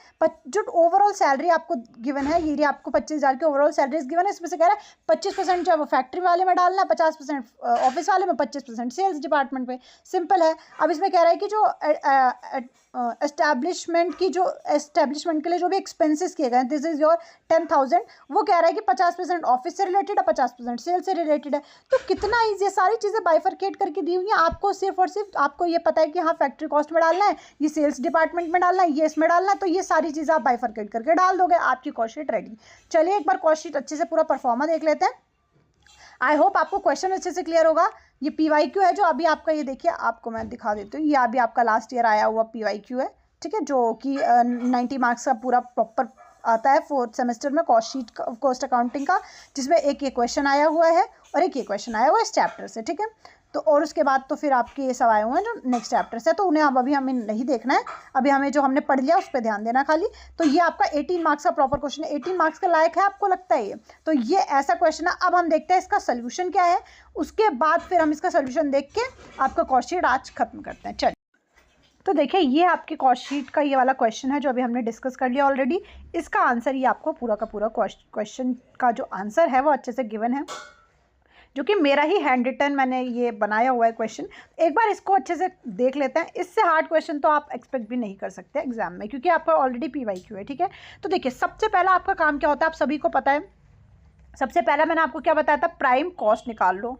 जो ओवरऑल सैलरी आपको गिवन है, ये आपको 25,000 की ओवरऑल सैलरीज गिवन है, इसमें से कह रहा है 25% जो है वो फैक्ट्री वाले में डालना है, 50% ऑफिस वाले में, 25% सेल्स डिपार्टमेंट में, सिंपल है। अब इसमें कह रहा है कि जो एस्टैब्लिशमेंट के लिए जो भी एक्सपेंसेस किए गए हैं, दिस इज योर 10,000, वो कह रहा है कि 50% ऑफिस से रिलेटेड है, 50% सेल से रिलेटेड है। तो कितना ईजी, ये सारी चीज़ें बाइफरकेट करके दी हुई हैं आपको, सिर्फ और सिर्फ आपको ये पता है कि हाँ फैक्ट्री कॉस्ट में डालना है, ये सेल्स डिपार्टमेंट में डालना है, ये इसमें डालना है, तो ये सारी चीज़ें आप बाइफरकेट करके डाल दोगे, आपकी कॉस्ट शीट रेडी। चलिए एक बार कॉस्ट शीट अच्छे से पूरा परफॉर्मा देख लेते हैं। आई होप आपको क्वेश्चन अच्छे से क्लियर होगा। ये PYQ है जो अभी आपका, ये देखिए आपको मैं दिखा देती हूँ, ये अभी आपका लास्ट ईयर आया हुआ PYQ है, ठीक है, जो कि 90 मार्क्स का पूरा प्रॉपर आता है 4th सेमेस्टर में कॉस्ट अकाउंटिंग का, जिसमें एक ये क्वेश्चन आया हुआ है और एक ये क्वेश्चन आया हुआ है इस चैप्टर से, ठीक है। तो और उसके बाद तो फिर आपके ये सब आए हुए हैं जो नेक्स्ट चैप्टर से, तो उन्हें अब अभी हमें नहीं देखना है, अभी हमें जो हमने पढ़ लिया उस पर ध्यान देना खाली। तो ये आपका 18 मार्क्स का प्रॉपर क्वेश्चन है, 18 मार्क्स का लायक है आपको लगता है ये, तो ये ऐसा क्वेश्चन है। अब हम देखते हैं इसका सोल्यूशन क्या है, उसके बाद फिर हम इसका सोल्यूशन देख के आपका कॉस्ट शीट आज खत्म करते हैं। चलिए तो देखिए ये आपकी कॉस्ट शीट का ये वाला क्वेश्चन है जो अभी हमने डिस्कस कर लिया ऑलरेडी। इसका आंसर ये आपको पूरा का पूरा क्वेश्चन का जो आंसर है वो अच्छे से गिवन है, जो कि मेरा ही हैंड रिटन मैंने ये बनाया हुआ है क्वेश्चन। एक बार इसको अच्छे से देख लेते हैं, इससे हार्ड क्वेश्चन तो आप एक्सपेक्ट भी नहीं कर सकते एग्जाम में, क्योंकि आपका ऑलरेडी PYQ है, ठीक है। तो देखिए सबसे पहला आपका काम क्या होता है, आप सभी को पता है। सबसे पहला मैंने आपको क्या बताया था, प्राइम कॉस्ट निकाल लो।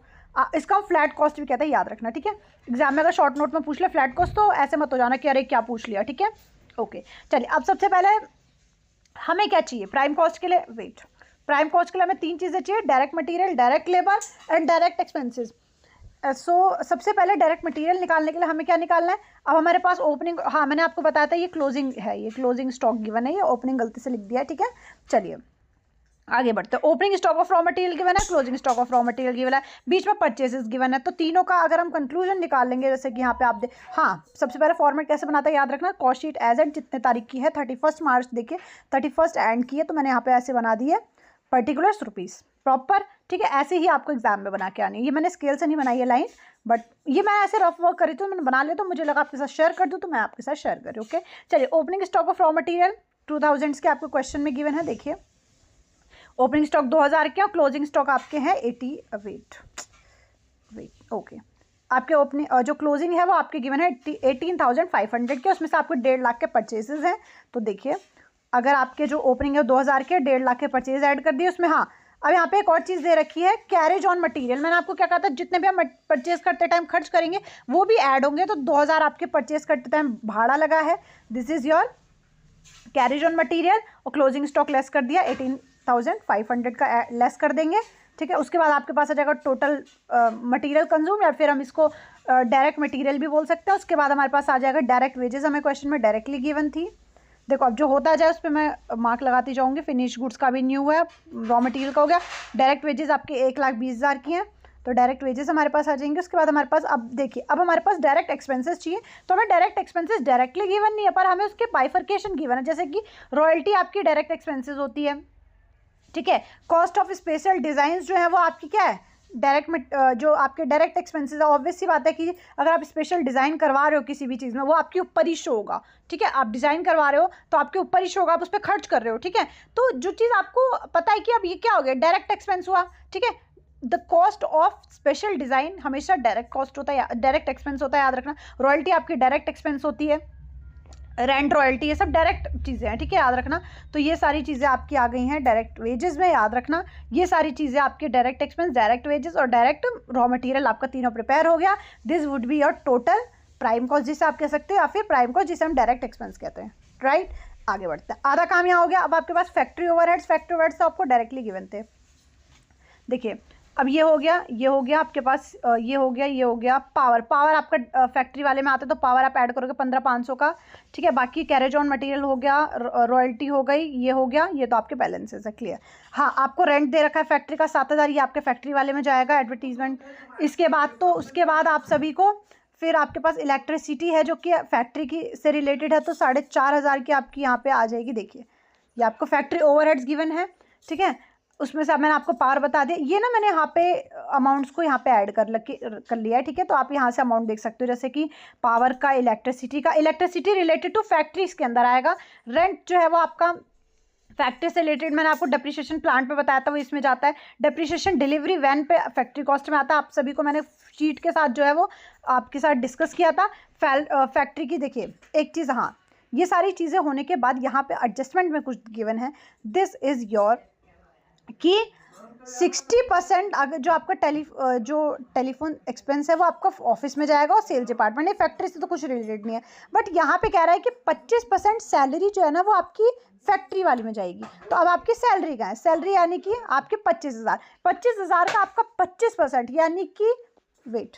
इसका हम फ्लैट कॉस्ट भी कहते हैं, याद रखना, ठीक है। एग्जाम में अगर शॉर्ट नोट में पूछ ले फ्लैट कॉस्ट तो ऐसे मत हो जाना कि अरे क्या पूछ लिया, ठीक है। ओके चलिए, अब सबसे पहले हमें क्या चाहिए प्राइम कॉस्ट के लिए, वेट, प्राइम कॉस्ट के लिए हमें 3 चीज़ें चाहिए, direct material, direct labour and direct expenses. सबसे पहले डायरेक्ट मटेरियल निकालने के लिए हमें क्या निकालना है, अब हमारे पास ओपनिंग, हाँ मैंने आपको बताया था ये क्लोजिंग है, ये क्लोजिंग स्टॉक गिवन है, ये ओपनिंग गलती से लिख दिया है, ठीक है। चलिए आगे बढ़ते हैं। Opening stock of raw material given है, closing stock of raw material given है, बीच में परचेसेस गिवन है। तो तीनों का अगर हम कंक्लूजन निकाल लेंगे, जैसे कि यहाँ पे आप हाँ सबसे पहले फॉर्मेट कैसे बनाता है याद रखना, कॉस्ट शीट एज एंड जितने तारीख की है 31 मार्च, देखिए 31 एंड की है तो मैंने यहाँ पे ऐसे बना दी है पर्टिकुलर्स रुपीज़ प्रॉपर, ठीक है। ऐसे ही आपको एग्जाम में बना के आनी है, ये मैंने स्केल से नहीं बनाई है लाइन, बट ये मैं ऐसे रफ वर्क करी तो मैंने बना लिया, तो मुझे लगा आपके साथ शेयर कर दूँ तो मैं आपके साथ शेयर करी, ओके। चलिए opening stock of raw material 2000 के आपको क्वेश्चन में गिवन है, देखिए ओपनिंग स्टॉक 2000 के और क्लोजिंग स्टॉक आपके हैं 80, वेट ओके, आपके ओपनिंग जो क्लोजिंग है वो आपके गिवन है 18,500 के, उसमें से आपको 1.5 लाख के परचेजेस हैं। तो देखिए अगर आपके जो ओपनिंग है 2000 के 1.5 लाख के परचेज ऐड कर दिए उसमें, हाँ अब यहाँ पे एक और चीज़ दे रखी है कैरेज ऑन मटेरियल। मैंने आपको क्या कहा था, जितने भी हम परचेज करते टाइम खर्च करेंगे वो भी ऐड होंगे, तो 2000 आपके परचेज करते टाइम भाड़ा लगा है, this is your carriage on material, और क्लोजिंग स्टॉक लेस कर दिया 18,500 का लेस कर देंगे, ठीक है। उसके बाद आपके पास आ जाएगा टोटल मटेरियल कंज्यूम, या फिर हम इसको डायरेक्ट मटेरियल भी बोल सकते हैं। उसके बाद हमारे पास आ जाएगा डायरेक्ट वेजेस, हमें क्वेश्चन में डायरेक्टली गिवन थी। देखो अब जो होता जाए उस पर मैं मार्क लगाती जाऊंगी, फिनिश गुड्स का भी न्यू हुआ है, रॉ मटेरियल का हो गया। डायरेक्ट वेजेस आपके 1,20,000 की हैं, तो डायरेक्ट वेजेस हमारे पास आ जाएंगे। उसके बाद हमारे पास अब देखिए, अब हमारे पास डायरेक्ट एक्सपेंसेस चाहिए, तो हमें डायरेक्ट एक्सपेंसेस डायरेक्टली गिवन नहीं है, पर हमें उसके बाइफर्केशन गिवन है, जैसे कि रॉयल्टी आपकी डायरेक्ट एक्सपेंसेस होती है, ठीक है। कॉस्ट ऑफ स्पेशल डिज़ाइन जो है वो आपकी क्या है, डायरेक्ट जो आपके डायरेक्ट एक्सपेंसेस है। ऑब्वियस सी बात है कि अगर आप स्पेशल डिज़ाइन करवा रहे हो किसी भी चीज़ में, वो आपके ऊपर ही शो होगा, ठीक है। आप डिज़ाइन करवा रहे हो तो आपके ऊपर ही शो होगा, आप उस पर खर्च कर रहे हो, ठीक है। तो जो चीज़ आपको पता है कि अब ये क्या हो गया, डायरेक्ट एक्सपेंस हुआ, ठीक है। The cost of special design हमेशा डायरेक्ट कॉस्ट होता है, डायरेक्ट एक्सपेंस होता है, याद रखना। रॉयल्टी आपकी डायरेक्ट एक्सपेंस होती है, रेंट रॉयल्टी ये सब डायरेक्ट चीज़ें हैं, ठीक है, याद रखना। तो ये सारी चीज़ें आपकी आ गई हैं डायरेक्ट वेजेस में, याद रखना। ये सारी चीज़ें आपके डायरेक्ट एक्सपेंस, डायरेक्ट वेजेस और डायरेक्ट रॉ मटेरियल आपका तीनों प्रिपेयर हो गया। This would be your total prime cost, जिसे आप कह सकते हो, या फिर प्राइम कॉस्ट जिसे हम डायरेक्ट एक्सपेंस कहते हैं, राइट। आगे बढ़ते हैं, आधा काम यहाँ हो गया। अब आपके पास फैक्ट्री ओवरहेड्स, फैक्ट्री ओवरहेड्स तो आपको डायरेक्टली गिवन थे, देखिए अब ये हो गया, ये हो गया आपके पास, ये हो गया, ये हो गया। पावर, पावर आपका फैक्ट्री वाले में आता है तो पावर आप ऐड करोगे 15,500 का, ठीक है। बाकी कैरेज ऑन मटेरियल हो गया, रॉयल्टी हो गई, ये हो गया, ये तो आपके बैलेंसेस है, क्लियर। हाँ आपको रेंट दे रखा है फैक्ट्री का 7,000, ये आपके फैक्ट्री वाले में जाएगा, एडवर्टीजमेंट। इसके बाद तो उसके बाद आप सभी को फिर आपके पास इलेक्ट्रिसिटी है जो कि फैक्ट्री की से रिलेटेड है, तो 4,500 की आपकी यहाँ पे आ जाएगी। देखिए ये आपको फैक्ट्री ओवरहेड्स गिवन है, ठीक है। उसमें से मैंने आपको पावर बता दिया, ये ना मैंने यहाँ पे अमाउंट्स को यहाँ पे ऐड कर लिया है, ठीक है। तो आप यहाँ से अमाउंट देख सकते हो, जैसे कि पावर का, इलेक्ट्रिसिटी का, इलेक्ट्रिसिटी रिलेटेड टू फैक्ट्री इसके अंदर आएगा। रेंट जो है वो आपका फैक्ट्री से रिलेटेड, मैंने आपको डेप्रिसिएशन प्लांट पे बताया था वो इसमें जाता है। डेप्रिसिएशन डिलीवरी वैन पे फैक्ट्री कॉस्ट में आता है। आप सभी को मैंने शीट के साथ जो है वो आपके साथ डिस्कस किया था फैक्ट्री की। देखिए एक चीज़, हाँ ये सारी चीज़ें होने के बाद यहाँ पे एडजस्टमेंट में कुछ गिवन है। दिस इज़ योर कि 60% अगर जो आपका टेलीफोन एक्सपेंस है वो आपका ऑफिस में जाएगा और सेल्स डिपार्टमेंट, फैक्ट्री से तो कुछ रिलेटेड नहीं है। बट यहाँ पे कह रहा है कि 25% सैलरी जो है ना वो आपकी फैक्ट्री वाली में जाएगी। तो अब आपकी सैलरी का है, सैलरी यानी कि आपके 25,000 का आपका 25% यानी कि वेट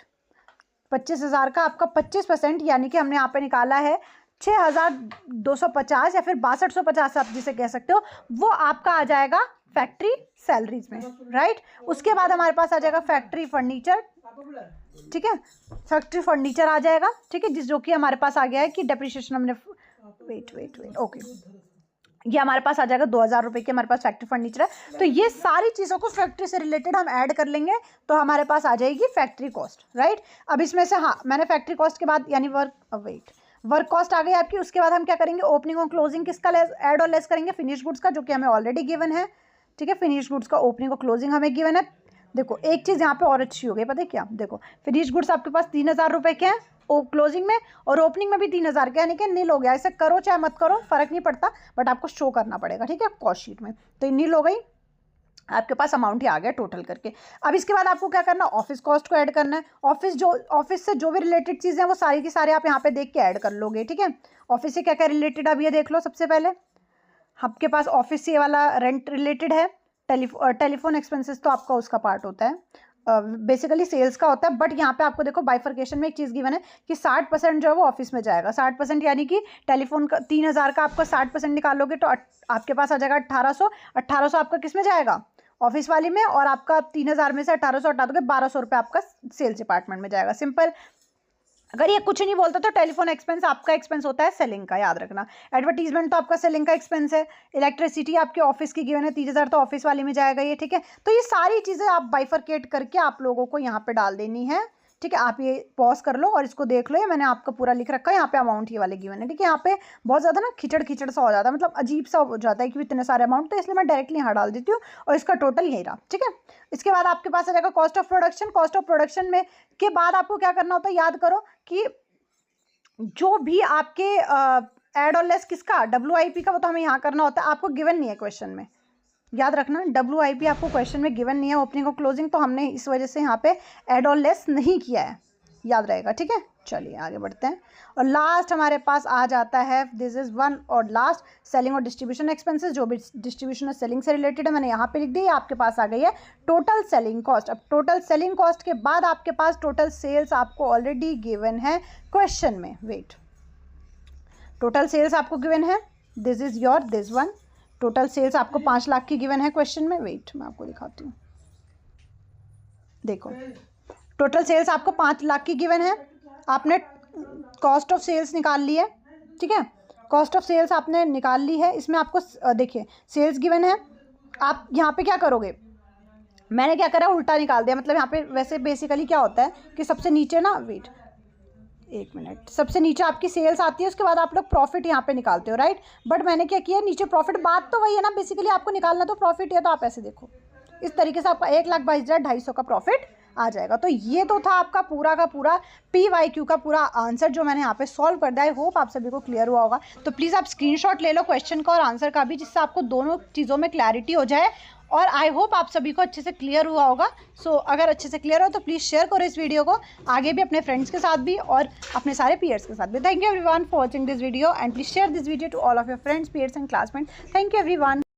25,000 का आपका 25% यानी कि हमने यहाँ पे निकाला है 6,250 या फिर 6,250 आप जिसे कह सकते हो, वो आपका आ जाएगा फैक्ट्री सैलरीज में, राइट। उसके बाद हमारे पास आ जाएगा फैक्ट्री फर्नीचर, ठीक है, फैक्ट्री फर्नीचर आ जाएगा, ठीक है, जो कि हमारे पास आ गया है कि डेप्रिसिएशन हमने वेट ओके, ये हमारे पास आ जाएगा 2,000 रुपये की हमारे पास फैक्ट्री फर्नीचर है। तो ये सारी चीज़ों को फैक्ट्री से रिलेटेड हम ऐड कर लेंगे तो हमारे पास आ जाएगी फैक्ट्री कॉस्ट, राइट। अब इसमें से हाँ मैंने फैक्ट्री कॉस्ट के बाद यानी वर्क कॉस्ट आ गई आपकी। उसके बाद हम क्या करेंगे, ओपनिंग और क्लोजिंग किसका ऐड और लेस करेंगे, फिनिश गुड्स का, जो कि हमें ऑलरेडी गिवन है, ठीक है। फिनिश गुड्स का ओपनिंग और क्लोजिंग हमें गिवन है। देखो एक चीज़ यहाँ पे और अच्छी हो गई, पता है क्या, देखो फिनिश गुड्स आपके पास 3,000 रुपये के हैं क्लोजिंग में, और ओपनिंग में भी 3,000 के, यानी कि नील हो गया। ऐसे करो चाहे मत करो फर्क नहीं पड़ता, बट आपको शो करना पड़ेगा, ठीक है, कॉस्ट शीट में। तो नील हो गई। आपके पास अमाउंट ही आ गया टोटल करके। अब इसके बाद आपको क्या करना है, ऑफिस कॉस्ट को ऐड करना है। ऑफिस से जो भी रिलेटेड चीज़ें हैं वो सारी की सारी आप यहाँ पे देख के ऐड कर लोगे, ठीक है। ऑफिस से क्या क्या रिलेटेड अब ये देख लो। सबसे पहले आपके पास ऑफिस से वाला रेंट रिलेटेड है। टेलीफोन एक्सपेंसेस तो आपका उसका पार्ट होता है, बेसिकली सेल्स का होता है। बट यहाँ पे आपको देखो बाइफर्केशन में एक चीज़ गिवन है कि 60% जो है वो ऑफिस में जाएगा। 60% यानी कि टेलीफोन का 3000 का आपका 60% निकालोगे तो आपके पास आ जाएगा 1800। 1800 आपका किस में जाएगा, ऑफिस वाली में, और आपका 3000 में से 1800 हटा दोगे 1200 रुपये आपका सेल्स डिपार्टमेंट में जाएगा। सिंपल। अगर ये कुछ नहीं बोलता तो टेलीफोन एक्सपेंस आपका एक्सपेंस होता है सेलिंग का, याद रखना। एडवर्टीजमेंट तो आपका सेलिंग का एक्सपेंस है। इलेक्ट्रिसिटी आपके ऑफिस की गिवन है 30,000, तो ऑफिस वाले में जाएगा ये, ठीक है। तो ये सारी चीज़ें आप बाइफरकेट करके आप लोगों को यहाँ पे डाल देनी है, ठीक है। आप ये पॉज कर लो और इसको देख लो, ये मैंने आपका पूरा लिख रखा है। यहाँ पे अमाउंट ये वाले गिवन है, ठीक है। यहाँ पे बहुत ज़्यादा ना खिचड़ सा हो जाता है, मतलब अजीब सा हो जाता है कि इतने सारे अमाउंट, तो इसलिए मैं डायरेक्टली यहाँ डाल देती हूँ और इसका टोटल यही रहा, ठीक है। इसके बाद आपके पास आ जाएगा cost of production. Cost of production में के बाद आपको क्या करना होता है, याद करो कि जो भी आपके ऐड और लेस किसका, WIP का, वो तो हमें यहाँ करना होता है। आपको गिवन नहीं है क्वेश्चन में, याद रखना। WIP आपको क्वेश्चन में गिवन नहीं है, ओपनिंग और क्लोजिंग, तो हमने इस वजह से यहाँ पे ऐड और लेस नहीं किया है, याद रहेगा, ठीक है। चलिए आगे बढ़ते हैं। और लास्ट हमारे पास आ जाता है, दिस इज वन और लास्ट, सेलिंग और डिस्ट्रीब्यूशन एक्सपेंसेस। जो भी डिस्ट्रीब्यूशन और सेलिंग से रिलेटेड है मैंने यहाँ पे लिख दी, आपके पास आ गई है टोटल सेलिंग कॉस्ट। अब टोटल सेलिंग कॉस्ट के बाद आपके पास टोटल सेल्स आपको ऑलरेडी गिवन है क्वेश्चन में। वेट, टोटल सेल्स आपको गिवन है, this is your this one. Total sales आपको 5 लाख की गिवन है क्वेश्चन में। वेट, मैं आपको दिखाती हूँ, देखो टोटल सेल्स आपको 5 लाख की गिवन है। आपने कॉस्ट ऑफ सेल्स निकाल ली है, ठीक है। कॉस्ट ऑफ सेल्स आपने निकाल ली है। इसमें आपको देखिए सेल्स गिवन है। आप यहाँ पे क्या करोगे, मैंने क्या करा, उल्टा निकाल दिया। मतलब यहाँ पे वैसे बेसिकली क्या होता है कि सबसे नीचे ना, वेट एक मिनट, सबसे नीचे आपकी सेल्स आती है, उसके बाद आप लोग प्रॉफिट यहाँ पे निकालते हो, राइट। बट मैंने क्या किया, नीचे प्रॉफिट, बात तो वही है ना, बेसिकली आपको निकालना तो प्रॉफिट है। तो आप ऐसे देखो, इस तरीके से आपका 1,22,250 का प्रॉफिट आ जाएगा। तो ये तो था आपका पूरा का पूरा PYQ का पूरा आंसर जो मैंने यहाँ पे सॉल्व कर दिया। आई होप आप सभी को क्लियर हुआ होगा। तो प्लीज़ आप स्क्रीनशॉट ले लो क्वेश्चन का और आंसर का भी, जिससे आपको दोनों चीज़ों में क्लैरिटी हो जाए। और आई होप आप सभी को अच्छे से क्लियर हुआ होगा। सो अगर अच्छे से क्लियर हो तो प्लीज़ शेयर करो इस वीडियो को आगे भी, अपने फ्रेंड्स के साथ भी और अपने सारे पीयर्स के साथ भी। Thank you everyone for watching this video and please share this video to all of your friends, peers and classmate. Thank you everyone.